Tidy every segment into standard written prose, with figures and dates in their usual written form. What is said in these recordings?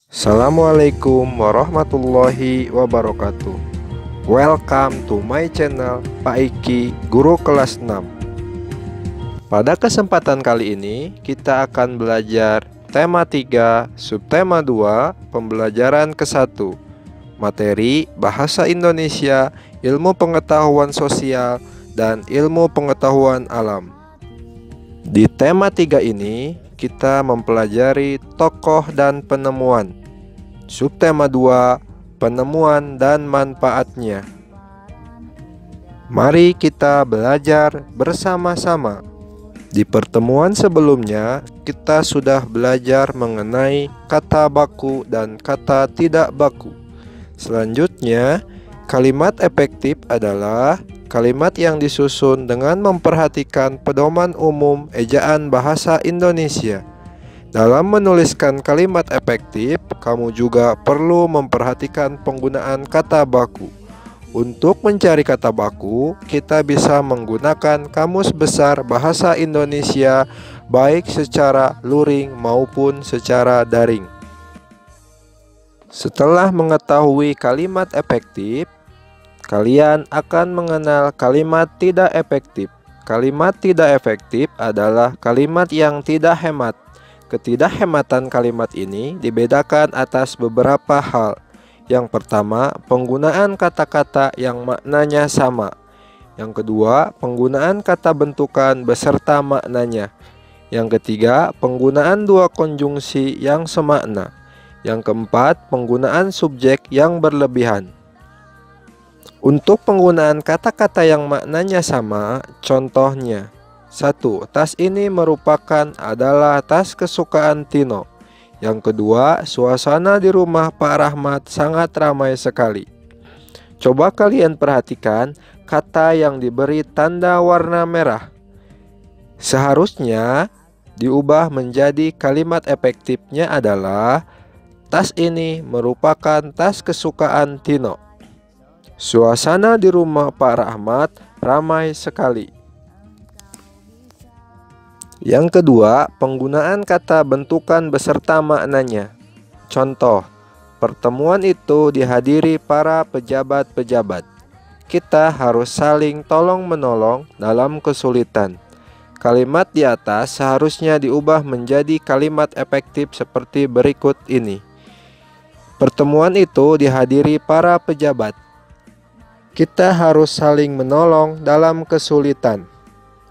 Assalamualaikum warahmatullahi wabarakatuh. Welcome to my channel Pak Iki, Guru Kelas 6. Pada kesempatan kali ini kita akan belajar tema 3, subtema 2, pembelajaran ke-1, materi Bahasa Indonesia, Ilmu Pengetahuan Sosial, dan Ilmu Pengetahuan Alam. Di tema 3 ini kita mempelajari tokoh dan penemuan. Subtema 2, penemuan dan manfaatnya. Mari kita belajar bersama-sama. Di pertemuan sebelumnya, kita sudah belajar mengenai kata baku dan kata tidak baku. Selanjutnya, kalimat efektif adalah kalimat yang disusun dengan memperhatikan pedoman umum ejaan bahasa Indonesia. Dalam menuliskan kalimat efektif, kamu juga perlu memperhatikan penggunaan kata baku. Untuk mencari kata baku, kita bisa menggunakan Kamus Besar Bahasa Indonesia baik secara luring maupun secara daring. Setelah mengetahui kalimat efektif, kalian akan mengenal kalimat tidak efektif. Kalimat tidak efektif adalah kalimat yang tidak hemat. Ketidakhematan kalimat ini dibedakan atas beberapa hal. Yang pertama, penggunaan kata-kata yang maknanya sama. Yang kedua, penggunaan kata bentukan beserta maknanya. Yang ketiga, penggunaan dua konjungsi yang semakna. Yang keempat, penggunaan subjek yang berlebihan. Untuk penggunaan kata-kata yang maknanya sama, contohnya 1. Tas ini adalah tas kesukaan Tino. Yang kedua, suasana di rumah Pak Rahmat sangat ramai sekali. Coba kalian perhatikan kata yang diberi tanda warna merah. Seharusnya diubah menjadi kalimat efektifnya adalah tas ini merupakan tas kesukaan Tino. Suasana di rumah Pak Rahmat ramai sekali. Yang kedua, penggunaan kata bentukan beserta maknanya. Contoh, pertemuan itu dihadiri para pejabat-pejabat. Kita harus saling tolong-menolong dalam kesulitan. Kalimat di atas seharusnya diubah menjadi kalimat efektif seperti berikut ini. Pertemuan itu dihadiri para pejabat. Kita harus saling menolong dalam kesulitan.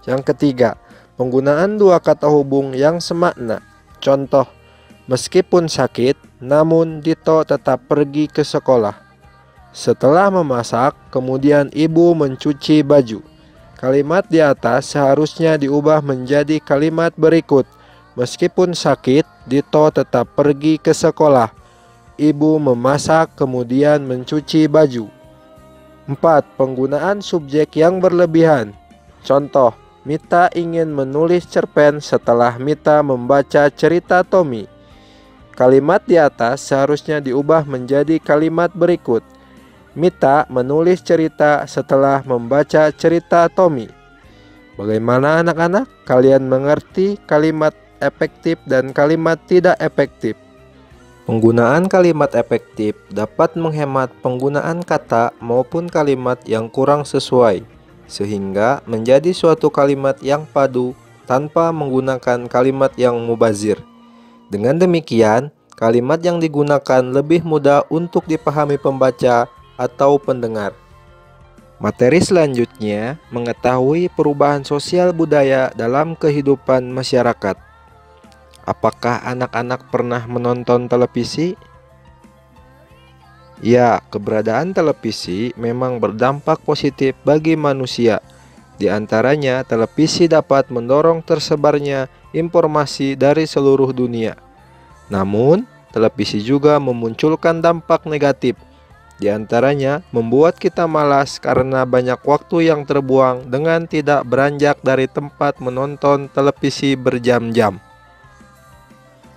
Yang ketiga, penggunaan dua kata hubung yang semakna. Contoh, meskipun sakit, namun Dito tetap pergi ke sekolah. Setelah memasak, kemudian ibu mencuci baju. Kalimat di atas seharusnya diubah menjadi kalimat berikut. Meskipun sakit, Dito tetap pergi ke sekolah. Ibu memasak, kemudian mencuci baju. 4. Penggunaan subjek yang berlebihan. Contoh, Mita ingin menulis cerpen setelah Mita membaca cerita Tommy. Kalimat di atas seharusnya diubah menjadi kalimat berikut. Mita menulis cerita setelah membaca cerita Tommy. Bagaimana anak-anak? Kalian mengerti kalimat efektif dan kalimat tidak efektif? Penggunaan kalimat efektif dapat menghemat penggunaan kata maupun kalimat yang kurang sesuai, sehingga menjadi suatu kalimat yang padu tanpa menggunakan kalimat yang mubazir. Dengan demikian, kalimat yang digunakan lebih mudah untuk dipahami pembaca atau pendengar. Materi selanjutnya, mengetahui perubahan sosial budaya dalam kehidupan masyarakat. Apakah anak-anak pernah menonton televisi? Ya, keberadaan televisi memang berdampak positif bagi manusia. Di antaranya, televisi dapat mendorong tersebarnya informasi dari seluruh dunia. Namun, televisi juga memunculkan dampak negatif. Di antaranya, membuat kita malas karena banyak waktu yang terbuang dengan tidak beranjak dari tempat menonton televisi berjam-jam.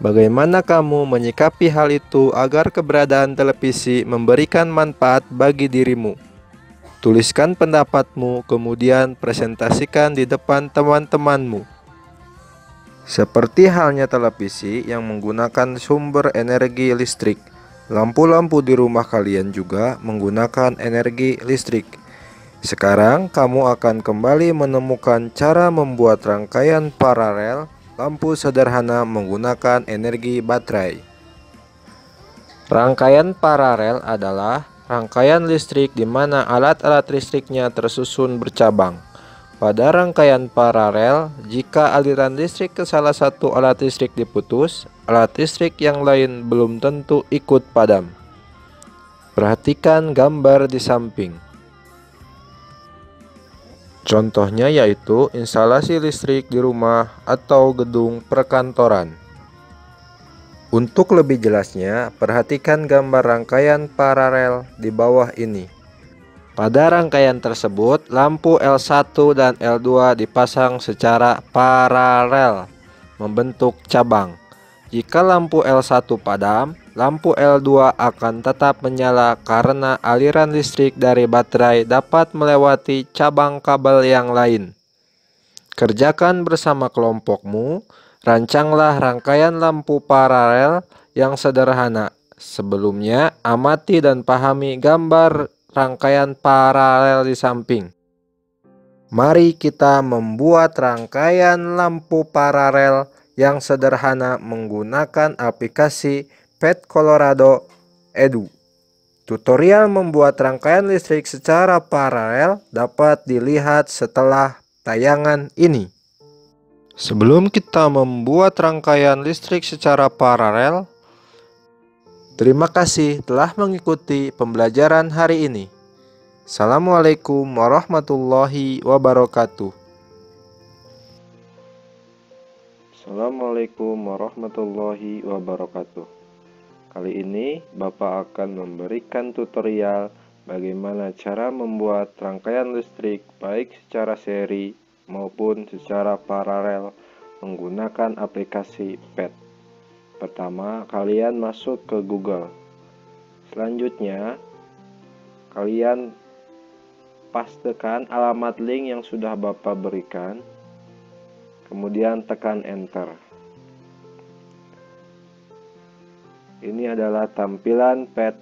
Bagaimana kamu menyikapi hal itu agar keberadaan televisi memberikan manfaat bagi dirimu? Tuliskan pendapatmu, kemudian presentasikan di depan teman-temanmu. Seperti halnya televisi yang menggunakan sumber energi listrik, lampu-lampu di rumah kalian juga menggunakan energi listrik. Sekarang kamu akan kembali menemukan cara membuat rangkaian paralel lampu sederhana menggunakan energi baterai. Rangkaian paralel adalah rangkaian listrik di mana alat-alat listriknya tersusun bercabang. Pada rangkaian paralel, jika aliran listrik ke salah satu alat listrik diputus, alat listrik yang lain belum tentu ikut padam. Perhatikan gambar di samping. Contohnya yaitu instalasi listrik di rumah atau gedung perkantoran. Untuk lebih jelasnya, perhatikan gambar rangkaian paralel di bawah ini. Pada rangkaian tersebut, lampu L1 dan L2 dipasang secara paralel, membentuk cabang. Jika lampu L1 padam, lampu L2 akan tetap menyala karena aliran listrik dari baterai dapat melewati cabang kabel yang lain. Kerjakan bersama kelompokmu, rancanglah rangkaian lampu paralel yang sederhana. Sebelumnya, amati dan pahami gambar rangkaian paralel di samping. Mari kita membuat rangkaian lampu paralel yang sederhana menggunakan aplikasi Pet Colorado Edu. Tutorial membuat rangkaian listrik secara paralel dapat dilihat setelah tayangan ini. Sebelum kita membuat rangkaian listrik secara paralel, terima kasih telah mengikuti pembelajaran hari ini. Assalamualaikum warahmatullahi wabarakatuh. Assalamualaikum warahmatullahi wabarakatuh. Kali ini Bapak akan memberikan tutorial bagaimana cara membuat rangkaian listrik baik secara seri maupun secara paralel menggunakan aplikasi PET. Pertama, kalian masuk ke Google. Selanjutnya, kalian pastekan alamat link yang sudah Bapak berikan, kemudian tekan enter. Ini adalah tampilan PET.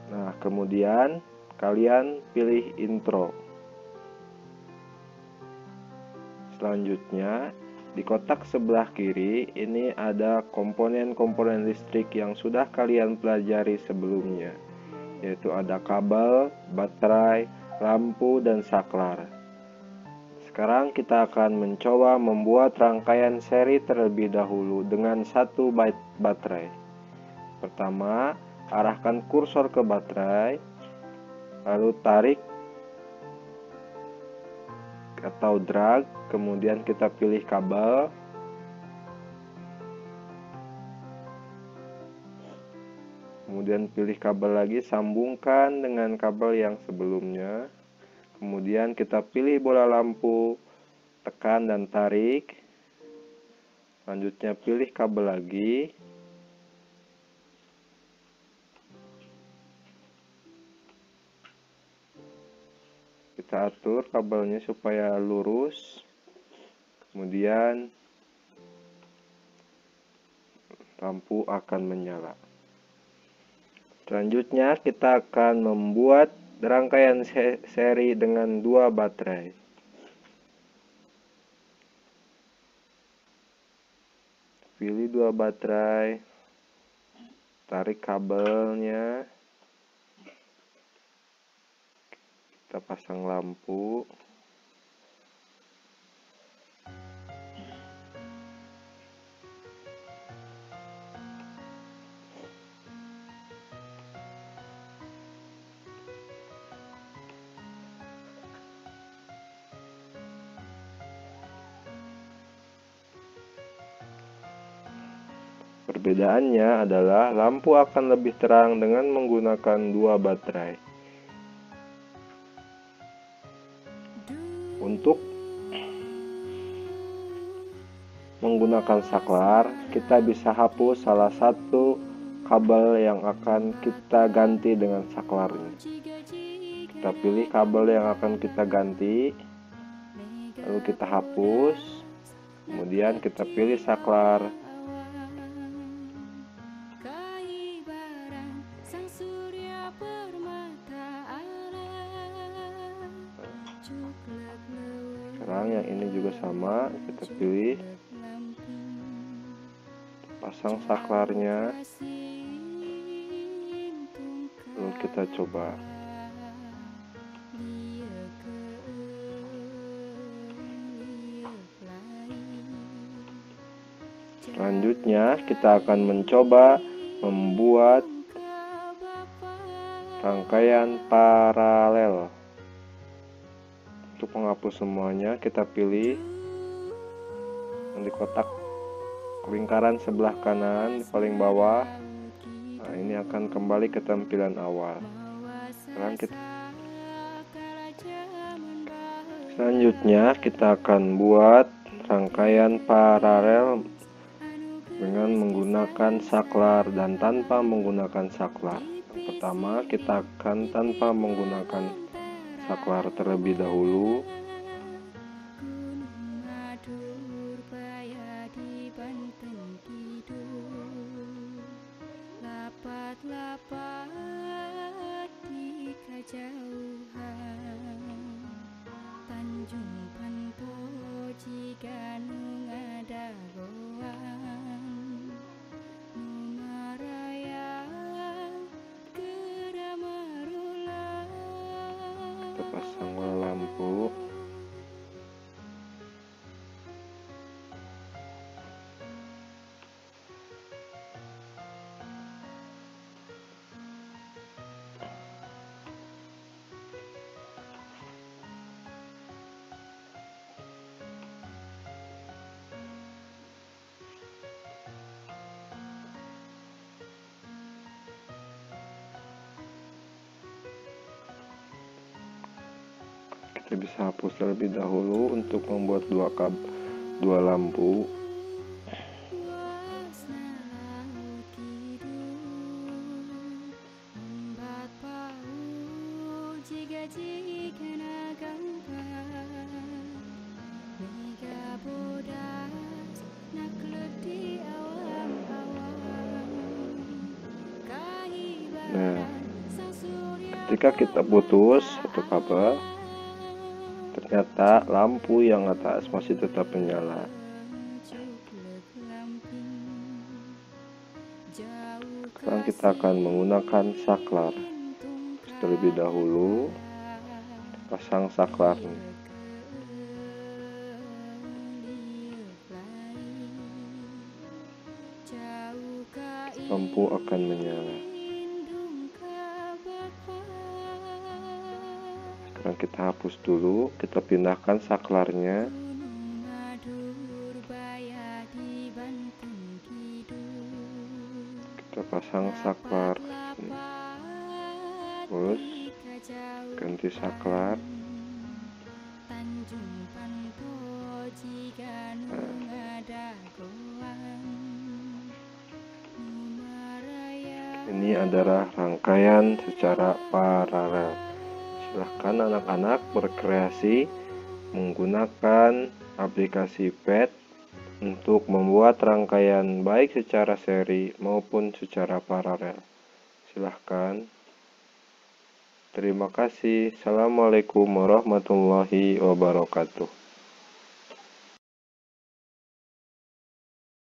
Nah, kemudian kalian pilih intro. Selanjutnya, di kotak sebelah kiri ini ada komponen-komponen listrik yang sudah kalian pelajari sebelumnya, yaitu ada kabel, baterai, lampu, dan saklar. Sekarang kita akan mencoba membuat rangkaian seri terlebih dahulu dengan 1 byte baterai. Pertama, arahkan kursor ke baterai, lalu tarik atau drag, kemudian kita pilih kabel. Kemudian pilih kabel lagi, sambungkan dengan kabel yang sebelumnya. Kemudian kita pilih bola lampu, tekan dan tarik. Selanjutnya pilih kabel lagi. Kita atur kabelnya supaya lurus. Kemudian lampu akan menyala. Selanjutnya kita akan membuat rangkaian seri dengan 2 baterai. Pilih 2 baterai, tarik kabelnya, kita pasang lampu. Perbedaannya adalah lampu akan lebih terang dengan menggunakan 2 baterai. Untuk menggunakan saklar, kita bisa hapus salah satu kabel yang akan kita ganti dengan saklarnya. Kita pilih kabel yang akan kita ganti. lalu kita hapus, kemudian kita pilih saklar. Sekarang yang ini juga sama, kita pilih, pasang saklarnya, lalu kita coba. Selanjutnya kita akan mencoba membuat rangkaian paralel. Untuk menghapus semuanya, kita pilih yang di kotak lingkaran sebelah kanan di paling bawah. Nah, ini akan kembali ke tampilan awal. Selanjutnya kita akan buat rangkaian paralel dengan menggunakan saklar dan tanpa menggunakan saklar. Yang pertama, kita akan tanpa menggunakan saklar terlebih dahulu. Kita pasang lampu. Kita bisa hapus terlebih dahulu untuk membuat dua lampu. Nah, ketika kita putus satu kabel, ternyata lampu yang atas masih tetap menyala. Sekarang kita akan menggunakan saklar. Terlebih dahulu pasang saklarnya. Lampu akan menyala. Sekarang kita hapus dulu, kita pindahkan saklarnya. Kita pasang saklar, terus ganti saklar. Ini adalah rangkaian secara paralel. Silahkan anak-anak berkreasi menggunakan aplikasi PET untuk membuat rangkaian baik secara seri maupun secara paralel. Silahkan. Terima kasih. Assalamualaikum warahmatullahi wabarakatuh.